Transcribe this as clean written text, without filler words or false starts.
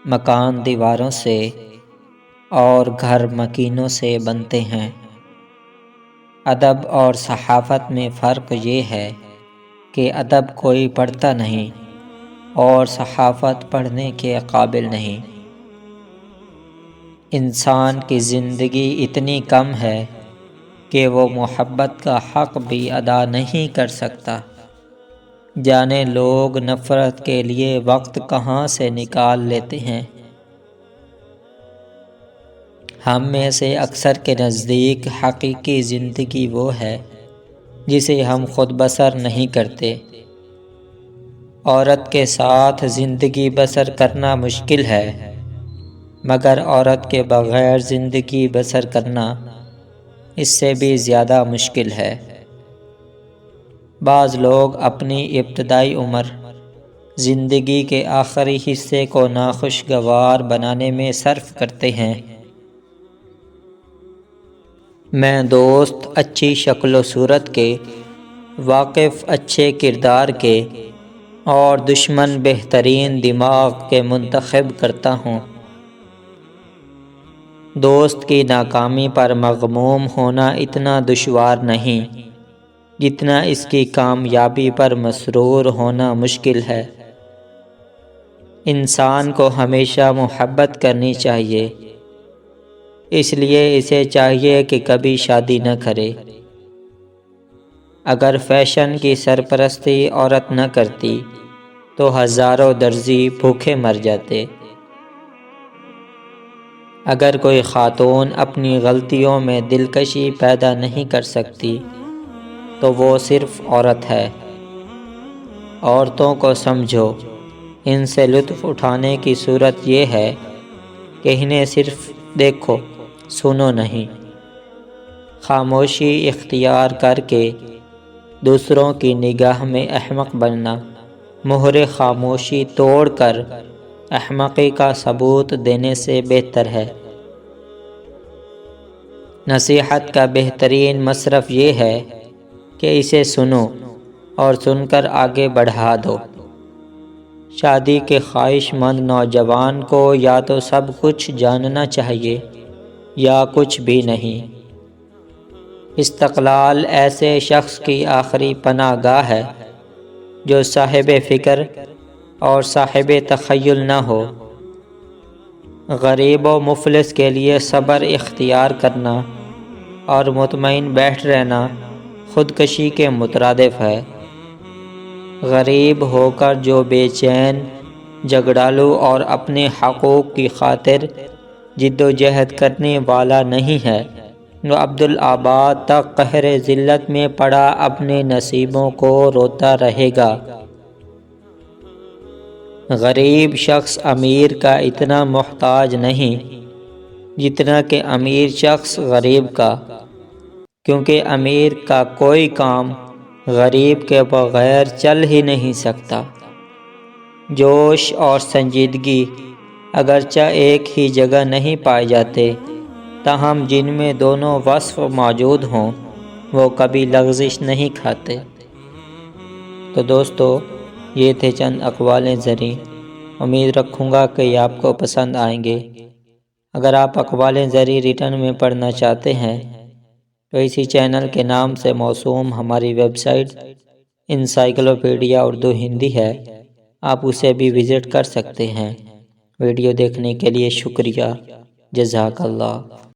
مکان دیواروں سے اور گھر مکینوں سے بنتے ہیں۔ ادب اور صحافت میں فرق یہ ہے کہ ادب کوئی پڑھتا نہیں اور صحافت پڑھنے کے قابل نہیں۔ انسان کی زندگی اتنی کم ہے کہ وہ محبت کا حق بھی ادا نہیں کر سکتا، جانے لوگ نفرت کے لیے وقت کہاں سے نکال لیتے ہیں۔ ہم میں سے اکثر کے نزدیک حقیقی زندگی وہ ہے جسے ہم خود بسر نہیں کرتے۔ عورت کے ساتھ زندگی بسر کرنا مشکل ہے، مگر عورت کے بغیر زندگی بسر کرنا اس سے بھی زیادہ مشکل ہے۔ بعض لوگ اپنی ابتدائی عمر، زندگی کے آخری حصے کو ناخوشگوار بنانے میں صرف کرتے ہیں۔ میں دوست اچھی شکل و صورت کے، واقف اچھے کردار کے اور دشمن بہترین دماغ کے منتخب کرتا ہوں۔ دوست کی ناکامی پر مغموم ہونا اتنا دشوار نہیں جتنا اس کی کامیابی پر مسرور ہونا مشکل ہے۔ انسان کو ہمیشہ محبت کرنی چاہیے، اس لیے اسے چاہیے کہ کبھی شادی نہ کرے۔ اگر فیشن کی سرپرستی عورت نہ کرتی تو ہزاروں درزی بھوکے مر جاتے۔ اگر کوئی خاتون اپنی غلطیوں میں دلکشی پیدا نہیں کر سکتی تو وہ صرف عورت ہے۔ عورتوں کو سمجھو، ان سے لطف اٹھانے کی صورت یہ ہے کہ انہیں صرف دیکھو، سنو نہیں۔ خاموشی اختیار کر کے دوسروں کی نگاہ میں احمق بننا، مہر خاموشی توڑ کر احمقی کا ثبوت دینے سے بہتر ہے۔ نصیحت کا بہترین مصرف یہ ہے کہ اسے سنو اور سن کر آگے بڑھا دو۔ شادی کے خواہش مند نوجوان کو یا تو سب کچھ جاننا چاہیے یا کچھ بھی نہیں۔ استقلال ایسے شخص کی آخری پناہ گاہ ہے جو صاحب فکر اور صاحب تخیل نہ ہو۔ غریب و مفلس کے لیے صبر اختیار کرنا اور مطمئن بیٹھ رہنا خودکشی کے مترادف ہے۔ غریب ہو کر جو بے چین، جھگڑالو اور اپنے حقوق کی خاطر جد و جہد کرنے والا نہیں ہے، وہ ابدالآباد تک قہر ذلت میں پڑا اپنے نصیبوں کو روتا رہے گا۔ غریب شخص امیر کا اتنا محتاج نہیں جتنا کہ امیر شخص غریب کا، کیونکہ امیر کا کوئی کام غریب کے بغیر چل ہی نہیں سکتا۔ جوش اور سنجیدگی اگرچہ ایک ہی جگہ نہیں پائے جاتے، تاہم جن میں دونوں وصف موجود ہوں وہ کبھی لغزش نہیں کھاتے۔ تو دوستو، یہ تھے چند اقوال زریں، امید رکھوں گا کہ یہ آپ کو پسند آئیں گے۔ اگر آپ اقوال زریں ریٹن میں پڑھنا چاہتے ہیں تو اسی چینل کے نام سے موسوم ہماری website encyclopedia Urdu Hindi ہے، آپ اسے بھی وزٹ کر سکتے ہیں۔ ویڈیو دیکھنے کے لیے شکریہ، جزاک اللہ۔